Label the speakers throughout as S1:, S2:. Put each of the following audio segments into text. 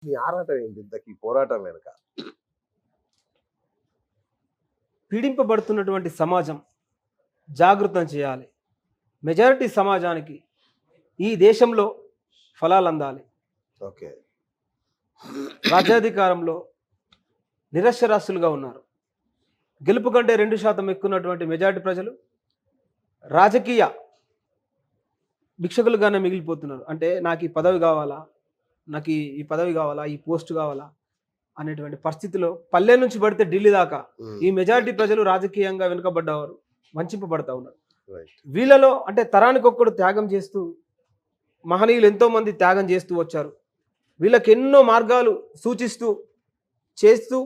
S1: మీ ఆరాటం ఏంటి ఇంతకీ పోరాటం వెనక?
S2: పీడింపబడుతున్నటువంటి సమాజం జాగృతం చేయాలి. మెజారిటీ సమాజానికి ఈ దేశంలో ఫలాలు అందాలి.
S1: ఓకే.
S2: రాజ్యాధికారంలో నిరక్షరాస్యులుగా ఉన్నారు. గెలుపు కంటే 2% ఎక్కున్నటువంటి మెజారిటీ ప్రజలు రాజకీయ భిక్షకులుగానే మిగిలిపోతున్నారు. అంటే నాకు ఈ పదవి కావాలా, నాకు ఈ పదవి కావాలా, ఈ పోస్ట్ కావాలా అనేటువంటి పరిస్థితిలో పల్లె నుంచి పడితే ఢిల్లీ దాకా ఈ మెజారిటీ ప్రజలు రాజకీయంగా వెనుకబడ్డవారు, వంచింపబడతా ఉన్నారు. వీళ్ళలో అంటే తరానికి ఒక్కడు త్యాగం చేస్తూ మహనీయులు ఎంతోమంది త్యాగం చేస్తూ వచ్చారు. వీళ్ళకి ఎన్నో మార్గాలు సూచిస్తూ చేస్తూ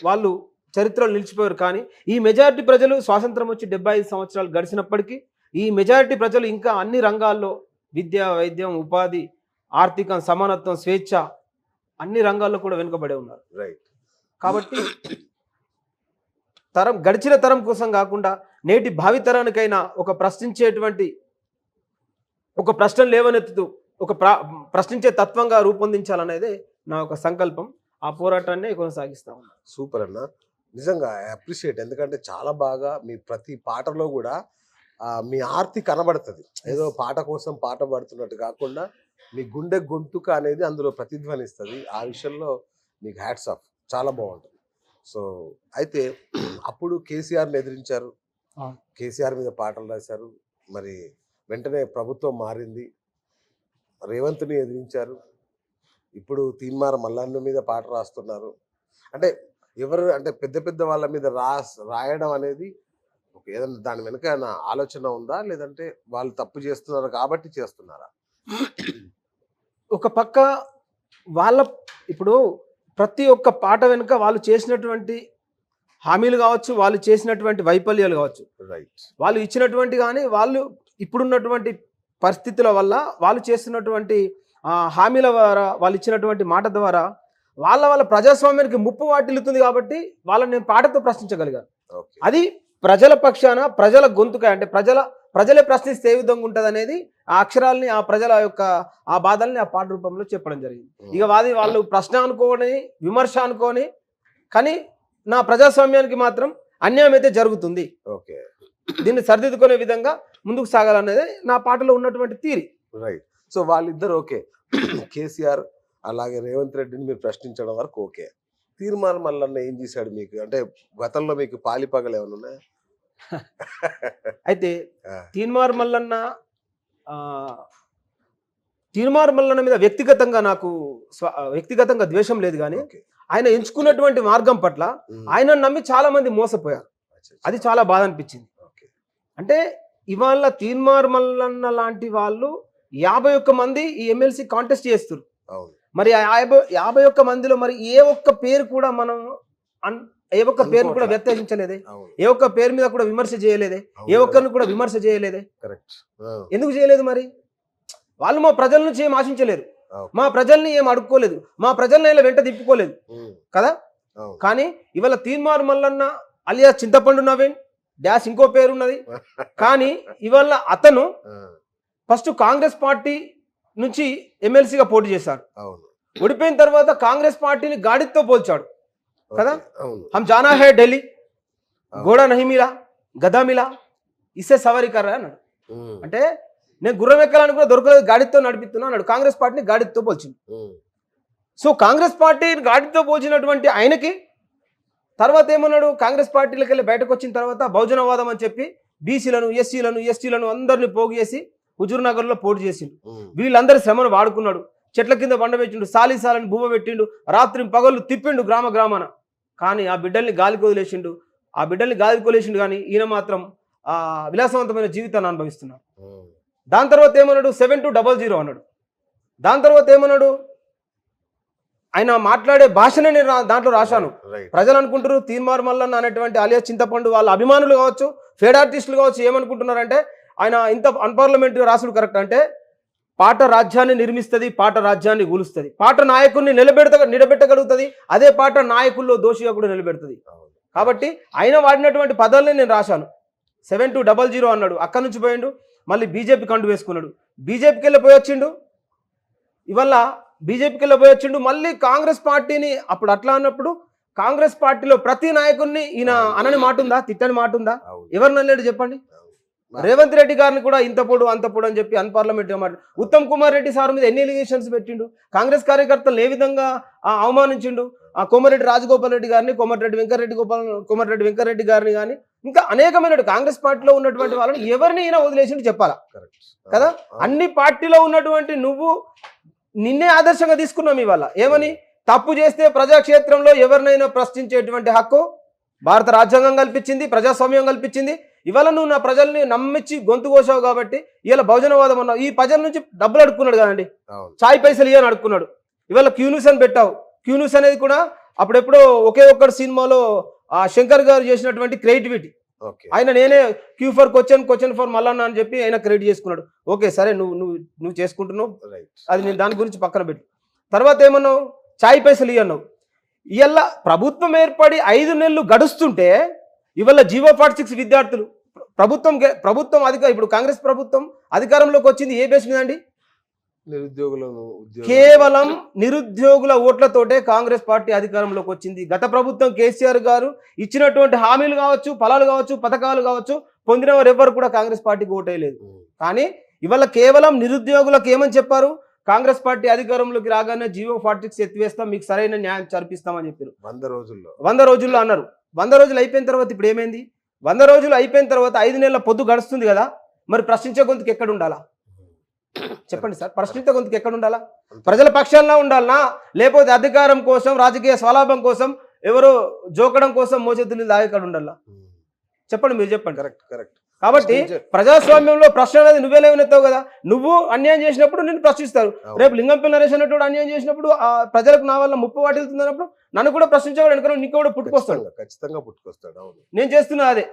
S2: వాళ్ళు చరిత్రలో నిలిచిపోయారు. కానీ ఈ మెజారిటీ ప్రజలు స్వాతంత్రం వచ్చి 75 సంవత్సరాలు గడిచినప్పటికీ ఈ మెజారిటీ ప్రజలు ఇంకా అన్ని రంగాల్లో విద్య, వైద్యం, ఉపాధి, ఆర్థికం, సమానత్వం, స్వేచ్ఛ అన్ని రంగాల్లో కూడా వెనుకబడే ఉన్నారు.
S1: రైట్.
S2: కాబట్టి గడిచిన తరం కోసం కాకుండా నేటి భావితరానికైనా ఒక ప్రశ్నించేటువంటి ఒక ప్రశ్న లేవనెత్తుతూ ఒక ప్రశ్నించే తత్వంగా రూపొందించాలనేదే నా ఒక సంకల్పం. ఆ పోరాటాన్ని కొనసాగిస్తా ఉన్నా.
S1: సూపర్ అన్న, నిజంగా అప్రిషియేట్. ఎందుకంటే చాలా బాగా మీ ప్రతి పాటలో కూడా మీ ఆర్తి కనబడుతుంది. ఏదో పాట కోసం పాట పాడుతున్నట్టు కాకుండా మీ గుండె గొంతుక అనేది అందులో ప్రతిధ్వనిస్తుంది. ఆ విషయంలో మీకు హ్యాట్స్ ఆఫ్, చాలా బాగుంటుంది. సో అయితే అప్పుడు కేసీఆర్ని ఎదిరించారు, కేసీఆర్ మీద పాటలు రాశారు. మరి వెంటనే ప్రభుత్వం మారింది, రేవంత్ని ఎదిరించారు. ఇప్పుడు తీన్మార్ మల్లన్న మీద పాట రాస్తున్నారు. అంటే ఎవరు అంటే పెద్ద పెద్ద వాళ్ళ మీద రాయడం అనేది ఏదన్నా దాని వెనుక ఏమైనా ఆలోచన ఉందా, లేదంటే వాళ్ళు తప్పు చేస్తున్నారు కాబట్టి చేస్తున్నారా?
S2: ఒక పక్క వాళ్ళ ఇప్పుడు ప్రతి ఒక్క పాట వెనుక వాళ్ళు చేసినటువంటి హామీలు కావచ్చు, వాళ్ళు చేసినటువంటి వైఫల్యాలు కావచ్చు,
S1: రైట్,
S2: వాళ్ళు ఇచ్చినటువంటి కానీ వాళ్ళు ఇప్పుడున్నటువంటి పరిస్థితుల వల్ల వాళ్ళు చేస్తున్నటువంటి హామీల ద్వారా, వాళ్ళు ఇచ్చినటువంటి మాట ద్వారా వాళ్ళ ప్రజాస్వామ్యానికి ముప్పు వాటిల్లుతుంది. కాబట్టి వాళ్ళని నేను పాటతో ప్రశ్నించగలిగాను. అది ప్రజల పక్షాన, ప్రజల గొంతుక, అంటే ప్రజలే ప్రశ్నిస్తే ఏ విధంగా ఉంటుంది అనేది ఆ అక్షరాలని, ఆ ప్రజల యొక్క ఆ బాధల్ని ఆ పాట రూపంలో చెప్పడం జరిగింది. ఇక వాళ్ళు ప్రశ్న అనుకోని, విమర్శ అనుకోని, కానీ నా ప్రజాస్వామ్యానికి మాత్రం అన్యాయం అయితే జరుగుతుంది,
S1: ఓకే,
S2: దీన్ని సరిదిద్దుకునే విధంగా ముందుకు సాగాలనేది నా పాటలో ఉన్నటువంటి థియరీ.
S1: రైట్. సో వాళ్ళిద్దరు ఓకే. కేసీఆర్ అలాగే రేవంత్ రెడ్డిని మీరు ప్రశ్నించడం వరకు ఓకే. తీర్మానం మల్లన్న ఏం చేశాడు మీకు? అంటే గతంలో మీకు పాలిపగలు ఏమైనా ఉన్నాయా?
S2: అయితే తీన్మార్ మల్లన్న మీద వ్యక్తిగతంగా ద్వేషం లేదు. కానీ ఆయన ఎంచుకున్నటువంటి మార్గం పట్ల ఆయన నమ్మి చాలా మంది మోసపోయారు. అది చాలా బాధ అనిపించింది. అంటే ఇవాళ తీన్మార్ మల్లన్న లాంటి వాళ్ళు 51 మంది ఈ ఎమ్మెల్సీ కాంటెస్ట్ చేస్తారు. మరి 51 మందిలో మరి ఏ ఒక్క పేరు కూడా మనం వ్యతిరేకించలేదే, ఏ ఒక్క పేరు మీద కూడా విమర్శ చేయలేదే, ఏ ఒక్కరిని కూడా విమర్శ చేయలేదే. ఎందుకు చేయలేదు? మరి వాళ్ళు మా ప్రజల నుంచి ఏం ఆశించలేరు, మా ప్రజల్ని ఏం అడుక్కోలేదు, మా ప్రజల్ని ఇలా వెంట తిప్పుకోలేదు కదా. కానీ ఇవాళ తీన్మార్ మల్లన్న అలియా చింతపండు నవీన్ డాష్ ఇంకో పేరు ఉన్నది. కానీ ఇవాళ అతను ఫస్ట్ కాంగ్రెస్ పార్టీ నుంచి ఎమ్మెల్సీగా పోటీ చేశాడు. ఓడిపోయిన తర్వాత కాంగ్రెస్ పార్టీని గాడితో పోల్చాడు కదా. హమ్ జానా హై ఢిల్లీ, గోడా నహీ మిలా, గదా మిలా, ఇసే సవారీ కర్రా అన్నాడు. అంటే నేను గుర్రం ఎక్కాలని కూడా దొరకలేదు, గాడితో నడిపిస్తున్నా అన్నాడు. కాంగ్రెస్ పార్టీని గాడితో పోల్చింది. సో కాంగ్రెస్ పార్టీని గాడితో పోల్చినటువంటి ఆయనకి తర్వాత ఏమన్నాడు, కాంగ్రెస్ పార్టీలకు వెళ్ళి బయటకు వచ్చిన తర్వాత బహుజనవాదం అని చెప్పి బీసీలను, ఎస్టీలను అందరిని పోగు చేసి హుజూర్ నగర్ లో పోటీ చేసిండు. వీళ్ళందరి శ్రమను వాడుకున్నాడు. చెట్ల కింద బండ పెట్టిండు, సాలిసాలని భూమ పెట్టిండు, రాత్రి పగళ్ళు తిప్పిండు గ్రామాన. కానీ ఆ బిడ్డల్ని గాలికి వదిలేసిండు. కానీ ఈయన మాత్రం ఆ విలాసవంతమైన జీవితాన్ని అనుభవిస్తున్నాడు. దాని తర్వాత ఏమన్నాడు, 7200 అన్నాడు. దాని తర్వాత ఏమన్నాడు, ఆయన మాట్లాడే భాషనే నేను దాంట్లో రాశాను. ప్రజలు అనుకుంటారు తీన్మార్ మల్లన్న అనేటువంటి అలియా చింతపండు వాళ్ళ అభిమానులు కావచ్చు, ఫేడ్ ఆర్టిస్టులు కావచ్చు, ఏమనుకుంటున్నారంటే ఆయన ఇంత అన్పార్లమెంటరీ రాసుడు కరెక్ట్. అంటే పాట రాజ్యాన్ని నిర్మిస్తుంది, పాట రాజ్యాన్ని కూలుస్తుంది, పాట నాయకుడిని నిలబెట్టగలుగుతుంది, అదే పాట నాయకుల్లో దోషిగా కూడా నిలబెడుతుంది. కాబట్టి ఆయన వాడినటువంటి పదాలని నేను రాశాను. 7200 అన్నాడు. అక్కడి నుంచి పోయిండు, మళ్ళీ బీజేపీ కండు వేసుకున్నాడు. బీజేపీకి వెళ్ళిపోయి వచ్చిండు. ఇవల్ల బీజేపీకి వెళ్ళబోయొచ్చిండు, మళ్ళీ కాంగ్రెస్ పార్టీని అప్పుడు అట్లా అన్నప్పుడు కాంగ్రెస్ పార్టీలో ప్రతి నాయకుడిని ఈయన అనని మాట ఉందా, తిట్టని మాట ఉందా?
S1: అవును.
S2: ఎవరిని అనలేడు చెప్పండి.
S1: అవును.
S2: రేవంత్ రెడ్డి గారిని కూడా ఇంత పొడు అంత పొడు అని చెప్పి అన్పార్లమెంటరీ మాట. ఉత్తమ్ కుమార్ రెడ్డి సార్ మీద ఎన్ని ఎలిగేషన్స్ పెట్టిండు, కాంగ్రెస్ కార్యకర్తలు ఏ విధంగా అవమానించిండు. ఆ కోమరెడ్డి రాజగోపాల్ రెడ్డి గారిని, కోమరెడ్డి వెంకరెడ్డి గారిని కానీ ఇంకా అనేకమైన కాంగ్రెస్ పార్టీలో ఉన్నటువంటి వాళ్ళని ఎవరిని ఈయన వదిలేసిండు చెప్పాలా
S1: Correct.
S2: కదా?
S1: అవును.
S2: అన్ని పార్టీలో ఉన్నటువంటి నువ్వు నిన్నే ఆదర్శంగా తీసుకున్నాం ఇవాళ. ఏమని? తప్పు చేస్తే ప్రజాక్షేత్రంలో ఎవరినైనా ప్రశ్నించేటువంటి హక్కు భారత రాజ్యాంగం కల్పించింది, ప్రజాస్వామ్యం కల్పించింది. ఇవాళ నువ్వు నా ప్రజల్ని నమ్మించి గొంతు కోసావు కాబట్టి ఇవాళ బహుజనవాదం అన్నావు. ఈ ప్రజల నుంచి డబ్బులు అడుక్కున్నాడు కదండి,
S1: అవును.
S2: చాయ్ పైసలు ఇవ్వని అడుక్కున్నాడు. ఇవాళ క్యూన్యూస్ అని పెట్టావు. క్యూన్యూస్ అనేది కూడా అప్పుడెప్పుడో ఒకే ఒక్కటి సినిమాలో ఆ శంకర్ గారు చేసినటువంటి క్రియేటివిటీ.
S1: ఓకే.
S2: ఆయన నేనే Q for question for Mallanna అని చెప్పి ఆయన క్రియేట్ చేసుకున్నాడు. ఓకే సరే, నువ్వు చేసుకుంటున్నావు,
S1: రైట్.
S2: అది నేను దాని గురించి పక్కన పెట్టు. తర్వాత ఏమన్నావు? చాయ్ పైసలు ఇవ్వన్నావు. ఇవాళ ప్రభుత్వం ఏర్పడి 5 నెలలు గడుస్తుంటే ఇవాళ జీవో 46 విద్యార్థులు ప్రభుత్వం ఇప్పుడు కాంగ్రెస్ ప్రభుత్వం అధికారంలోకి వచ్చింది ఏ బేస్ మీద అండి?
S1: నిరుద్యోగులను
S2: కేవలం నిరుద్యోగుల ఓట్లతోటే కాంగ్రెస్ పార్టీ అధికారంలోకి వచ్చింది. గత ప్రభుత్వం కేసీఆర్ గారు ఇచ్చినటువంటి హామీలు కావచ్చు, ఫలాలు కావచ్చు, పథకాలు కావచ్చు, పొందిన వారు ఎవ్వరు కూడా కాంగ్రెస్ పార్టీకి ఓటేయలేదు. కానీ ఇవాళ కేవలం నిరుద్యోగులకు ఏమని చెప్పారు? కాంగ్రెస్ పార్టీ అధికారంలోకి రాగానే జీవో 46 ఎత్తివేస్తాం, మీకు సరైన న్యాయం జరిపిస్తామని చెప్పారు. 100 రోజుల్లో అన్నారు. 100 రోజులు అయిపోయిన తర్వాత ఇప్పుడు ఏమైంది? 100 రోజులు అయిపోయిన తర్వాత 5 నెలల పొద్దు గడుస్తుంది కదా, మరి ప్రశ్నించే గొంతుకు ఎక్కడ ఉండాలా చెప్పండి సార్? ప్రశ్నించే గొంతుకు ఎక్కడ ఉండాలా? ప్రజల పక్షాల్లో ఉండాలనా, లేకపోతే అధికారం కోసం, రాజకీయ స్వలాభం కోసం, ఎవరో జోకడం కోసం మోచేతులు దాగెక్కడ ఉండాలా చెప్పండి, మీరు చెప్పండి.
S1: Correct correct.
S2: కాబట్టి ప్రజాస్వామ్యంలో ప్రశ్న అనేది నువ్వే లేవనెత్తావు కదా. నువ్వు అన్యాయం చేసినప్పుడు నిన్ను ప్రశ్నిస్తారు. రేపు లింగంపల్లి నరేష్ అన్నట్టు అన్యాయం చేసినప్పుడు ఆ ప్రజలకు నా వల్ల ముప్పు వాటిల్తున్నప్పుడు నన్ను కూడా ప్రశ్నించేవాడు అనుకున్నాను, నీకు కూడా పుట్టుకొస్తాడు.
S1: ఖచ్చితంగా పుట్టుకొస్తాడు. అవును.
S2: నేను చేస్తున్నా అదే.